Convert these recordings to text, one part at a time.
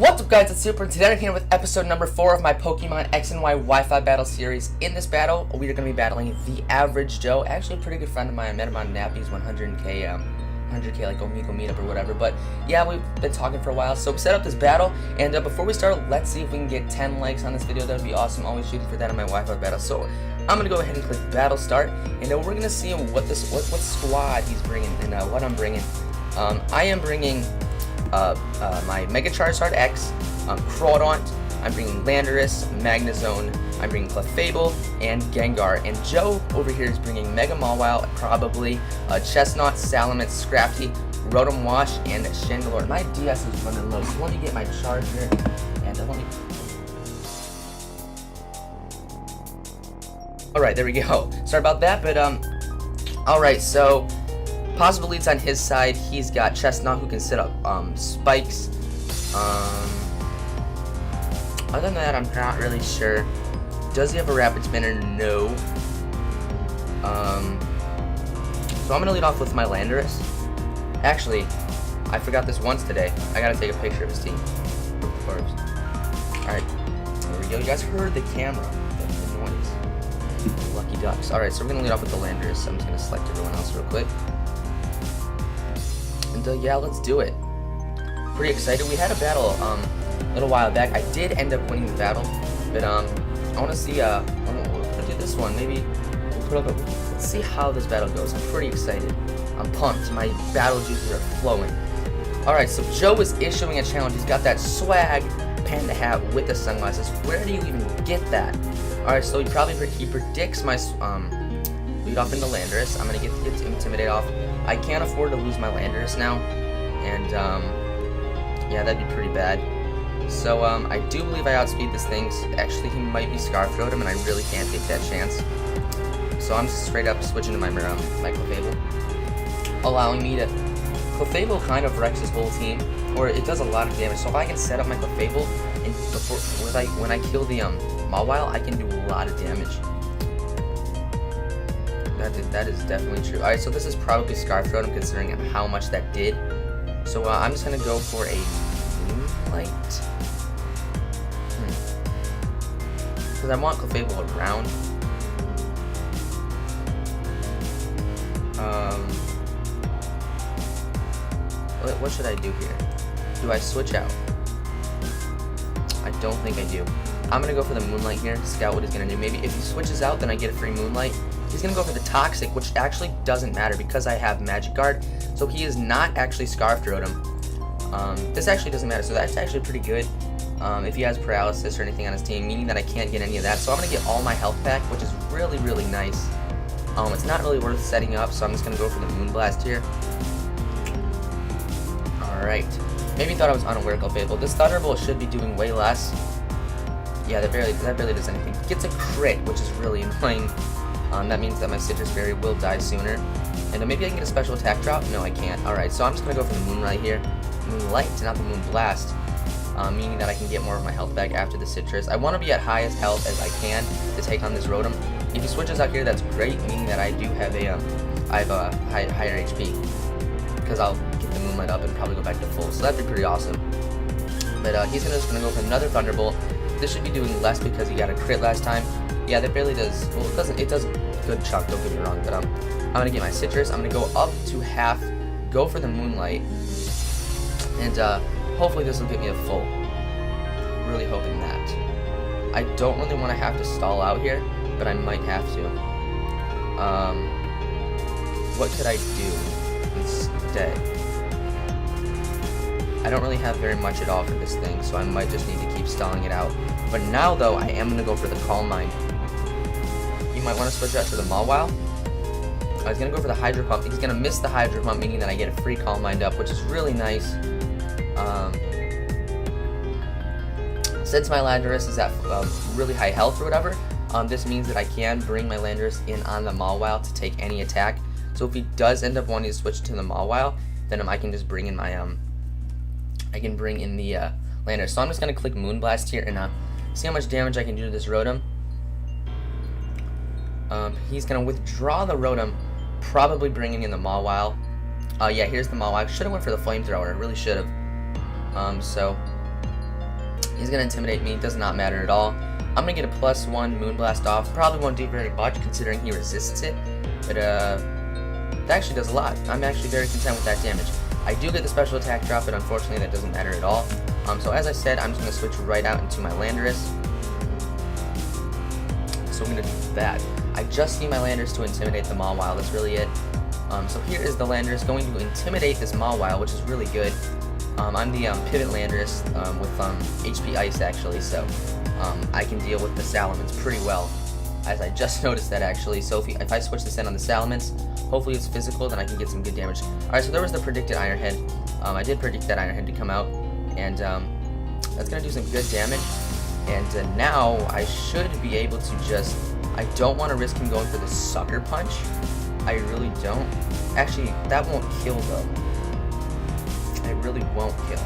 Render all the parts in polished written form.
What's up, guys? It's Super, and today I'm here with episode number 4 of my Pokemon X and Y Wi-Fi battle series. In this battle, we are going to be battling TheAverageJoe, actually a pretty good friend of mine. I met him on Nappy's 100k like Omegle meetup or whatever. But yeah, we've been talking for a while, so we set up this battle. And before we start, let's see if we can get 10 likes on this video. That would be awesome. Always shooting for that in my Wi-Fi battle. So I'm gonna go ahead and click battle start, and then we're gonna see what squad he's bringing and what I'm bringing. I am bringing my Mega Charizard X, Crawdaunt, I'm bringing Landorus, Magnezone, I'm bringing Clefable, and Gengar. And Joe over here is bringing Mega Mawile, probably Chestnut, Salamence, Scrafty, Rotom Wash, and Chandelure. My DS is running low, so let me get my charger, and let me... Alright, there we go. Sorry about that, but alright, so possible leads on his side. He's got Chestnut, who can set up spikes. Other than that, I'm not really sure. Does he have a Rapid Spinner? No. So I'm gonna lead off with my Landorus. Actually, I forgot this once today. I gotta take a picture of his team first. Alright, there we go. You guys heard the camera, the noise. Lucky ducks. Alright, so we're gonna lead off with the Landorus. I'm just gonna select everyone else real quick. And yeah, let's do it. Pretty excited. We had a battle a little while back. I did end up winning the battle, but I want to see. I'm gonna do this one. Maybe we'll put up. Let's see how this battle goes. I'm pretty excited. I'm pumped. My battle juices are flowing. All right, so Joe is issuing a challenge. He's got that swag panda hat with the sunglasses. Where do you even get that? All right, so he predicts my lead off into Landorus. I'm gonna get to Intimidate off. I can't afford to lose my Landorus now, and yeah, that'd be pretty bad. So I do believe I outspeed this thing. Actually, he might be Scarf Rotom, and I really can't take that chance. So I'm straight up switching to my Clefable, allowing me to... Clefable kind of wrecks his whole team, or it does a lot of damage. So if I can set up my Clefable, and when I kill the Mawile, I can do a lot of damage. That is definitely true. Alright, so this is probably Scarf Rotom considering how much that did. So I'm just going to go for a Moonlight. Because I want Clefable around. What should I do here? Do I switch out? I don't think I do. I'm going to go for the Moonlight here, scout what he's going to do. Maybe if he switches out, then I get a free Moonlight. He's going to go for the Toxic, which actually doesn't matter because I have Magic Guard. So he is not actually Scarfed Rotom. This actually doesn't matter, so that's actually pretty good. If he has Paralysis or anything on his team, meaning that I can't get any of that. So I'm going to get all my health back, which is really, really nice. It's not really worth setting up, so I'm just going to go for the Moonblast here. Alright. Maybe you thought I was unaware of Clefable. This Thunderbolt should be doing way less. Yeah, that barely does anything. Gets a crit, which is really annoying. That means that my Citrus Berry will die sooner. And maybe I can get a special attack drop? No, I can't. Alright, so I'm just going to go for the Moonlight here. Moonlight, not the Moonblast. Meaning that I can get more of my health back after the Citrus. I want to be at highest health as I can to take on this Rotom. If he switches out here, that's great, meaning that I do have a higher HP. Because I'll get the Moonlight up and probably go back to full. So that'd be pretty awesome. But he's just going to go for another Thunderbolt. This should be doing less because he got a crit last time. Yeah, that barely does. Well, it doesn't. It does a good chunk. Don't get me wrong. But I'm gonna get my Citrus. I'm gonna go up to half. Go for the Moonlight, and hopefully this will get me a full. Really hoping that. I don't really want to have to stall out here, but I might have to. What could I do instead? I don't really have very much at all for this thing, so I might just need to keep stalling it out. But now, though, I am going to go for the Calm Mind. You might want to switch out to the Mawile. I was going to go for the Hydro Pump. He's going to miss the Hydro Pump, meaning that I get a free Calm Mind up, which is really nice. Since my Landorus is at really high health or whatever, this means that I can bring my Landorus in on the Mawile to take any attack. So if he does end up wanting to switch to the Mawile, then I can just bring in my I can bring in the Landorus. So I'm just going to click Moonblast here and see how much damage I can do to this Rotom. He's going to withdraw the Rotom, probably bringing in the Mawile. Yeah, here's the Mawile. Should have went for the Flamethrower. Really should have. So He's gonna intimidate me, does not matter at all. I'm gonna get a +1 Moonblast off. Probably won't do very much considering he resists it, but that actually does a lot. I'm actually very content with that damage. I do get the special attack drop, but unfortunately that doesn't matter at all. So as I said, I'm just gonna switch right out into my Landorus. So I'm gonna do that. I just need my Landorus to intimidate the Mawile, that's really it. So here is the Landorus going to intimidate this Mawile, which is really good. I'm the pivot Landorus with HP Ice actually, so I can deal with the Salamence pretty well, as I just noticed that actually. So if I switch this in on the Salamence, hopefully it's physical, then I can get some good damage. Alright, so there was the predicted Iron Head. I did predict that Iron Head to come out, and that's going to do some good damage. And now I should be able to just... I don't want to risk him going for the Sucker Punch. I really don't. Actually, that won't kill though. It really won't kill.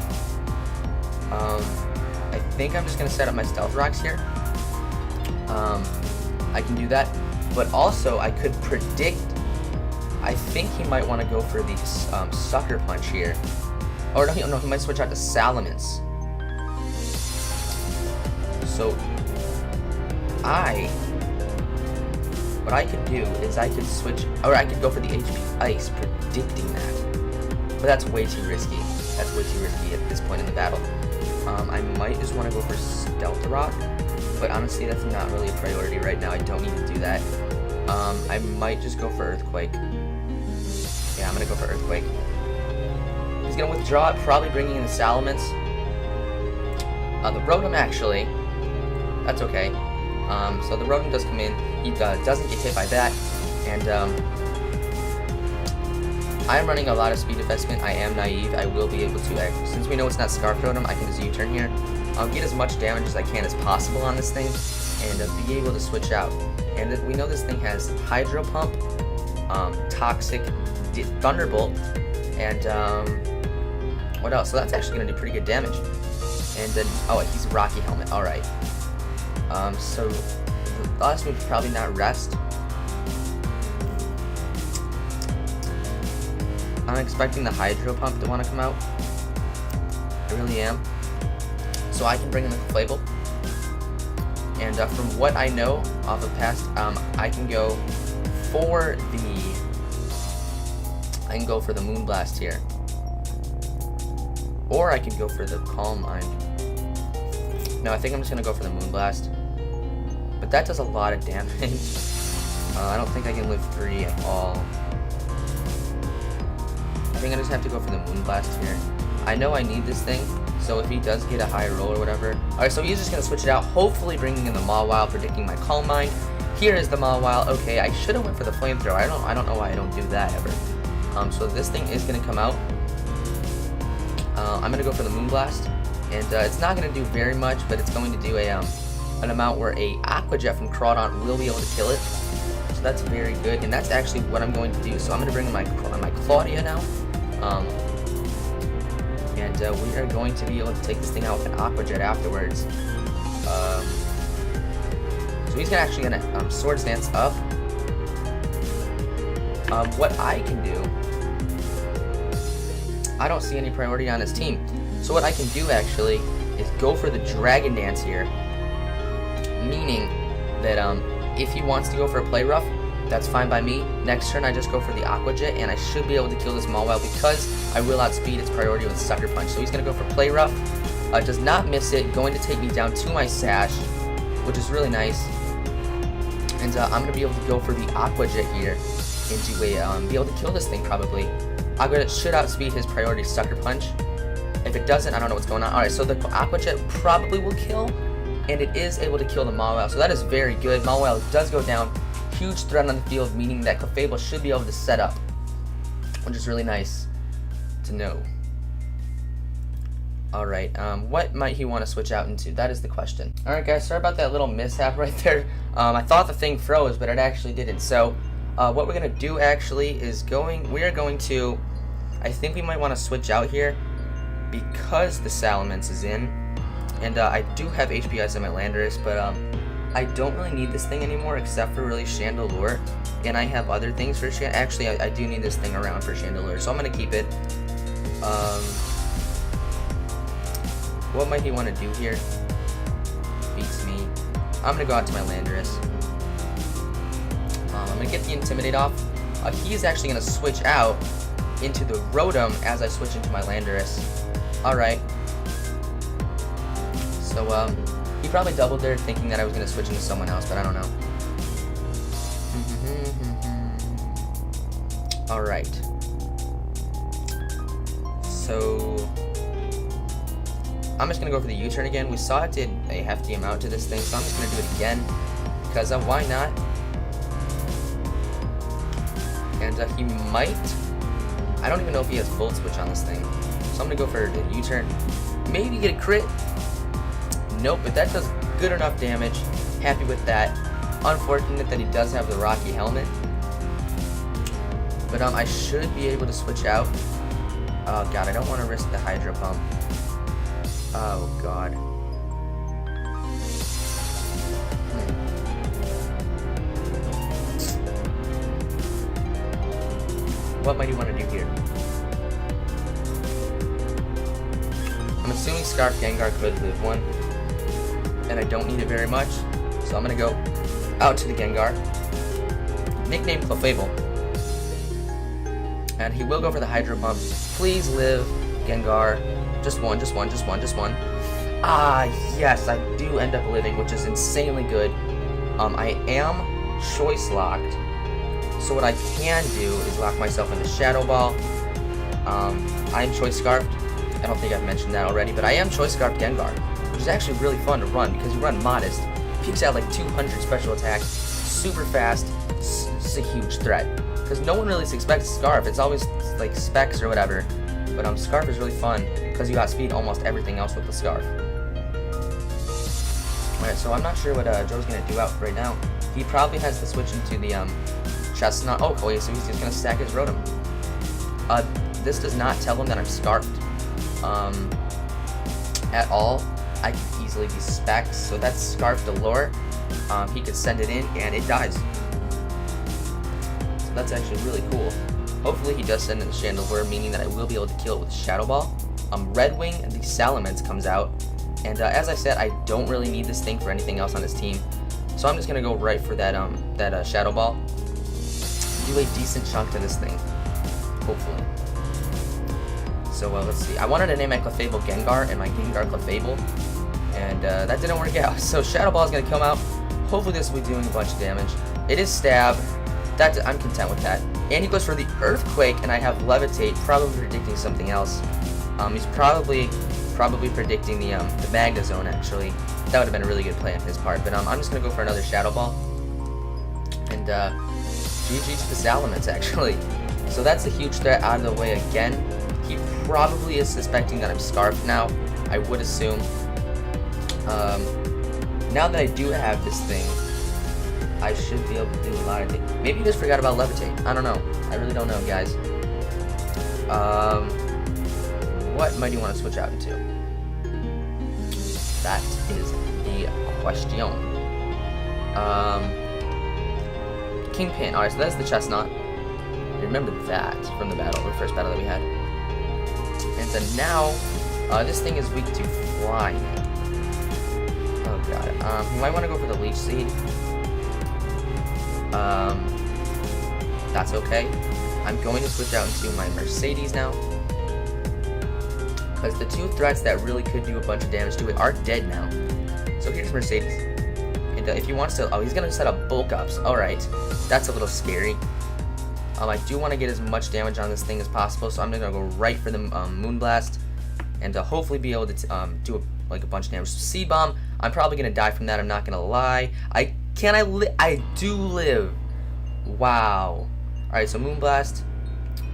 I think I'm just going to set up my Stealth Rocks here. I can do that. But also, I could predict... I think he might want to go for the Sucker Punch here. Or no, he might switch out to Salamence. So, what I could do is I could switch, or I could go for the HP Ice, predicting that. But that's way too risky. That's way too risky at this point in the battle. I might just want to go for Stealth Rock, but honestly that's not really a priority right now. I don't need to do that. I might just go for Earthquake. Yeah, I'm going to go for Earthquake. He's going to withdraw it, probably bringing in the Salamence. The Rotom actually, that's okay. So the Rotom does come in. He doesn't get hit by that, and I am running a lot of speed investment. I am naive. I will be able to, since we know it's not Scarf Rotom, I can just U-turn here. Get as much damage as I can as possible on this thing, and be able to switch out. And we know this thing has Hydro Pump, Toxic, Thunderbolt, and what else? So that's actually going to do pretty good damage. And then, oh, he's Rocky Helmet. All right. So the last move is probably not Rest. I'm expecting the Hydro Pump to want to come out. I really am. So I can bring in the Clayble. And from what I know off of past, I can go for the Moonblast here. Or I can go for the Calm Mind. No, I think I'm just going to go for the Moonblast. But that does a lot of damage. I don't think I can live 3 at all. I think I just have to go for the Moonblast here. I know I need this thing, so if he does get a high roll or whatever. Alright, so he's just going to switch it out, hopefully bringing in the Mawile, predicting my Calm Mind. Here is the Mawile. Okay, I should have went for the Flamethrower. I don't know why I don't do that ever. So this thing is going to come out. I'm going to go for the Moonblast. And it's not going to do very much, but it's going to do an amount where a Aqua Jet from Crawdaunt will be able to kill it. So that's very good, and that's actually what I'm going to do. So I'm going to bring in my Claudia now. And we are going to be able to take this thing out with an Aqua Jet afterwards. So he's actually going to Swords Dance up. What I can do, I don't see any priority on his team. So what I can do actually is go for the Dragon Dance here, meaning that if he wants to go for a Play Rough, that's fine by me. Next turn I just go for the Aqua Jet, and I should be able to kill this Mawile because I will outspeed its priority with Sucker Punch. So he's going to go for Play Rough, does not miss it, going to take me down to my Sash, which is really nice. And I'm going to be able to go for the Aqua Jet here, and be able to kill this thing probably. Aqua Jet should outspeed his priority Sucker Punch. If it doesn't, I don't know what's going on. Alright, so the Aqua Jet probably will kill, and it is able to kill the Mawile, so that is very good. Mawile does go down. Huge threat on the field, meaning that Clefable should be able to set up, which is really nice to know. Alright, what might he want to switch out into? That is the question. Alright guys, sorry about that little mishap right there. I thought the thing froze, but it actually didn't. So, what we're going to do actually is we are going to, I think we might want to switch out here, because the Salamence is in, and I do have HP Ice on my Landorus, but I don't really need this thing anymore except for really Chandelure, and I have other things for Chandelure. Actually, I do need this thing around for Chandelure, so I'm going to keep it. what might he want to do here? Beats me. I'm going to go out to my Landorus. I'm going to get the Intimidate off. He's actually going to switch out into the Rotom as I switch into my Landorus. Alright. So, he probably doubled there thinking that I was going to switch into someone else, but I don't know. Alright. So, I'm just going to go for the U-turn again. We saw it did a hefty amount to this thing, so I'm just going to do it again. Because why not? And he might... I don't even know if he has Volt Switch on this thing. So I'm going to go for the U-turn. Maybe get a crit. Nope, but that does good enough damage. Happy with that. Unfortunate that he does have the Rocky Helmet. But I should be able to switch out. Oh god, I don't want to risk the Hydro Pump. Oh god. What might you want to do here? I'm assuming Scarf Gengar could live one. And I don't need it very much. So I'm going to go out to the Gengar. Nickname Clefable. And he will go for the Hydro Pump. Please live, Gengar. Just one, just one, just one, just one. Ah, yes, I do end up living, which is insanely good. I am choice locked. So what I can do is lock myself into Shadow Ball. I am choice scarfed. I don't think I've mentioned that already, but I am choice scarfed Gengar, which is actually really fun to run because you run Modest. Peaks out like 200 special attack, super fast. It's a huge threat because no one really expects Scarf. It's always like Specs or whatever, but Scarf is really fun because you outspeed almost everything else with the Scarf. Alright, so I'm not sure what Joe's gonna do out right now. He probably has to switch into the Chestnut. Oh wait, so he's just gonna stack his Rotom. This does not tell him that I'm Scarfed at all. I could easily be Specs, so that's Scarf Delore. He could send it in and it dies. So that's actually really cool. Hopefully he does send in the Chandelure, meaning that I will be able to kill it with Shadow Ball. Red Wing and the Salamence comes out. And as I said, I don't really need this thing for anything else on this team. So I'm just gonna go right for that Shadow Ball. Do a decent chunk to this thing, hopefully. So let's see. I wanted to name my Clefable Gengar and my Gengar Clefable, and that didn't work out. So Shadow Ball is gonna come out. Hopefully this will be doing a bunch of damage. It is Stab. I'm content with that. And he goes for the Earthquake, and I have Levitate, probably predicting something else. He's probably predicting the Magna Zone, actually. That would have been a really good play on his part. But I'm just gonna go for another Shadow Ball. And GG to the Salamence, actually. So that's a huge threat out of the way again. He probably is suspecting that I'm Scarfed now, I would assume. Now that I do have this thing, I should be able to do a lot of things. Maybe he just forgot about Levitate. I don't know. I really don't know, guys. What might you want to switch out into? That is the question. Kingpin. Alright, so that's the Chestnut. I remember that from the first battle that we had. And then now, this thing is weak to flying. Oh god. You might want to go for the Leech Seed. That's okay. I'm going to switch out into my Mercedes now. Because the two threats that really could do a bunch of damage to it are dead now. So here's Mercedes. And if he wants to... Oh, he's going to set up Bulk Ups. Alright. That's a little scary. I do want to get as much damage on this thing as possible, so I'm going to go right for the Moonblast. And to hopefully be able to do a bunch of damage. So Seed Bomb, I'm probably going to die from that, I'm not going to lie. I do live. Wow. Alright, so Moonblast.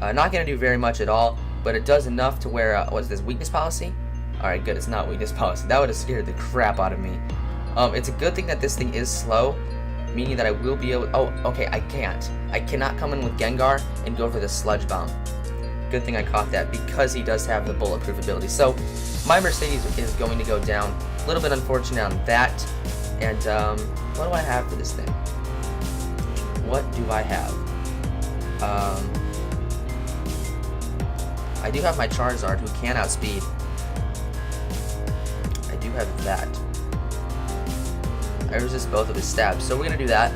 Not going to do very much at all, but it does enough to where, what's this, Weakness Policy? Alright, good, it's not Weakness Policy. That would have scared the crap out of me. It's a good thing that this thing is slow, meaning that I will be able... Oh, okay, I can't. I cannot come in with Gengar and go for the Sludge Bomb. Good thing I caught that, because he does have the bulletproof ability. So, my Mercedes is going to go down. A little bit unfortunate on that. And, what do I have for this thing? What do I have? I do have my Charizard, who can outspeed. have that. I resist both of his stabs, so we're gonna do that.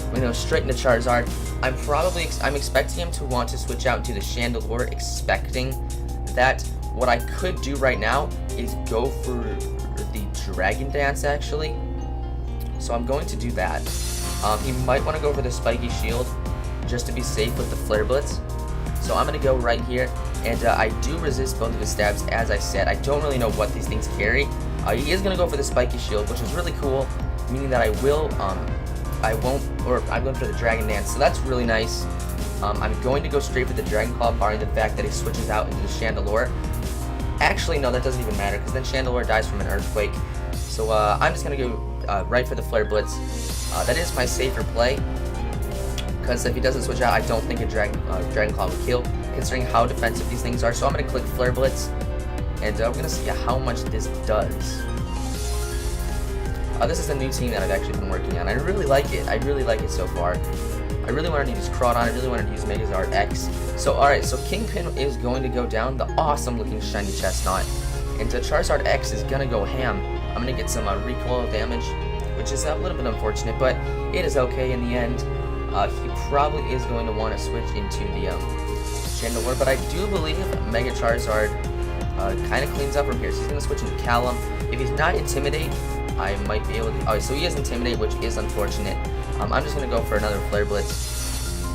We're gonna go straight into Charizard. I'm expecting him to want to switch out into the Chandelure, expecting that. What I could do right now is go for the Dragon Dance, actually. So I'm going to do that. He might want to go for the Spiky Shield, just to be safe with the Flare Blitz. So I'm going to go right here, and I do resist both of his stabs, as I said. I don't really know what these things carry. He is going to go for the Spiky Shield, which is really cool, meaning that I'm going for the Dragon Dance, so that's really nice. I'm going to go straight for the Dragon Claw, barring the fact that he switches out into the Chandelure. Actually, no, that doesn't even matter, because then Chandelure dies from an Earthquake. So I'm just going to go right for the Flare Blitz. That is my safer play, because if he doesn't switch out, I don't think a Dragon Claw would kill, considering how defensive these things are. So I'm going to click Flare Blitz, and we're going to see how much this does. This is a new team that I've actually been working on. I really like it. I really like it so far. I really wanted to use Crawdon. I really wanted to use Megazord X. So, alright, so Kingpin is going to go down, the awesome looking shiny Chestnut. And Charizard X is going to go ham. I'm going to get some recoil damage, which is a little bit unfortunate, but it is okay in the end. He probably is going to want to switch into the Chandelure, but I do believe Mega Charizard kind of cleans up from here. So he's going to switch into Callum. If he's not Intimidate, I might be able to... Oh, so he is Intimidate, which is unfortunate. I'm just going to go for another Flare Blitz,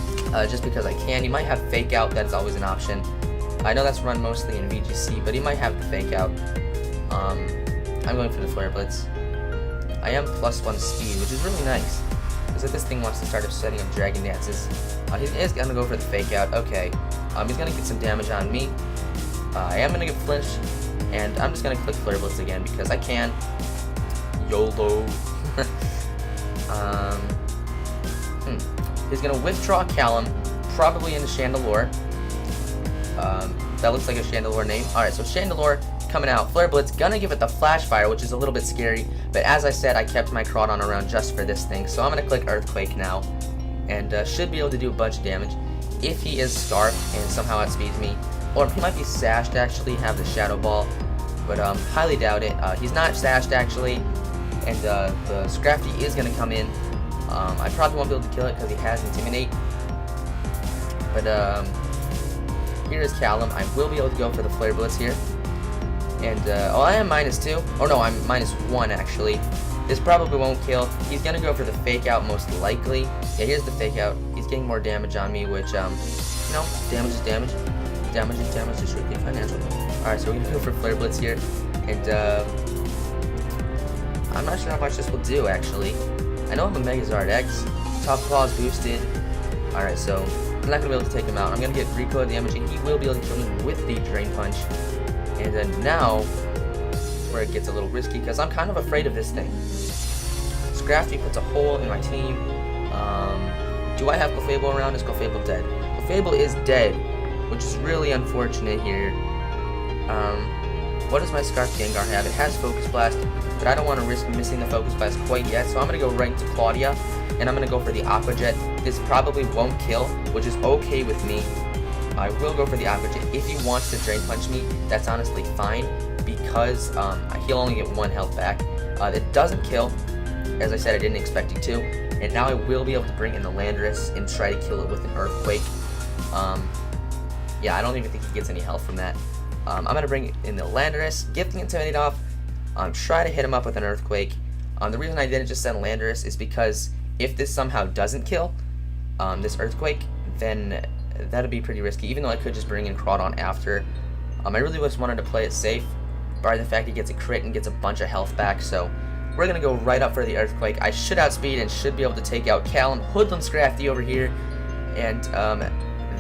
just because I can. He might have Fake Out, that's always an option. I know that's run mostly in VGC, but he might have the Fake Out. I'm going for the Flare Blitz. I am +1 speed, which is really nice, because if this thing wants to start setting up Dragon Dances, he is going to go for the Fake Out. Okay, he's going to get some damage on me. I am going to get Flinch, and I'm just going to click Flare Blitz again, because I can. YOLO. He's going to withdraw Callum, probably into Chandelure. That looks like a Chandelure name. Alright, so Chandelure coming out. Flare Blitz, gonna give it the Flash Fire, which is a little bit scary. But as I said, I kept my Crawdon around just for this thing. So I'm going to click Earthquake now. And should be able to do a bunch of damage. If he is Scarfed and somehow outspeeds me. Or he might be Sashed, actually, have the Shadow Ball. But highly doubt it. He's not Sashed, actually. And the Scrafty is going to come in. I probably won't be able to kill it because he has Intimidate. But here is Callum. I will be able to go for the Flare Blitz here. And oh, I am -2. Oh no, I'm -1 actually. This probably won't kill. He's gonna go for the Fake Out most likely. Yeah, here's the Fake Out. He's getting more damage on me, which you know, damage is damage. Damage is damage. It's strictly financial. All right, so we're gonna go for Flare Blitz here, and I'm not sure how much this will do actually. I know I'm a Megazord X. Top Claw is boosted. Alright, so I'm not going to be able to take him out. I'm going to get recoil damage, and he will be able to kill me with the Drain Punch. And then now, where it gets a little risky, because I'm kind of afraid of this thing. Scrafty puts a hole in my team. Do I have Clefable around? Is Clefable dead? Clefable is dead, which is really unfortunate here. What does my Scarf Gengar have? It has Focus Blast, but I don't want to risk missing the Focus Blast quite yet, so I'm going to go right into Claudia, and I'm going to go for the Aqua Jet. This probably won't kill, which is okay with me. I will go for the Aqua Jet. If he wants to Drain Punch me, that's honestly fine, because he'll only get 1 health back. It doesn't kill. As I said, I didn't expect it to, and now I will be able to bring in the Landorus and try to kill it with an Earthquake. Yeah, I don't even think he gets any health from that. I'm going to bring in the Landorus, get the Intimidate off, try to hit him up with an Earthquake. The reason I didn't just send Landorus is because if this somehow doesn't kill this Earthquake, then that'd be pretty risky, even though I could just bring in Crawdon after. I really just wanted to play it safe, by the fact he gets a crit and gets a bunch of health back, so we're going to go right up for the Earthquake. I should outspeed and should be able to take out Callum, Hoodlum Scrafty over here, and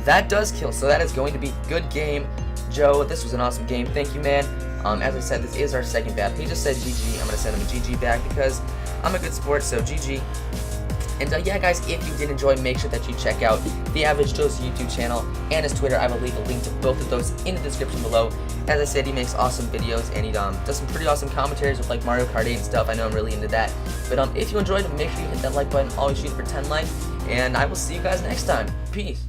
that does kill, so that is going to be good game. Joe, this was an awesome game. Thank you, man. As I said, this is our second battle. He just said GG. I'm going to send him a GG back because I'm a good sport, so GG. And yeah, guys, if you did enjoy, make sure that you check out TheAverageJoe's YouTube channel and his Twitter. I will leave a link to both of those in the description below. As I said, he makes awesome videos, and he does some pretty awesome commentaries with like Mario Kart 8 and stuff. I know I'm really into that. But if you enjoyed, make sure you hit that like button. Always shoot for 10 likes, and I will see you guys next time. Peace.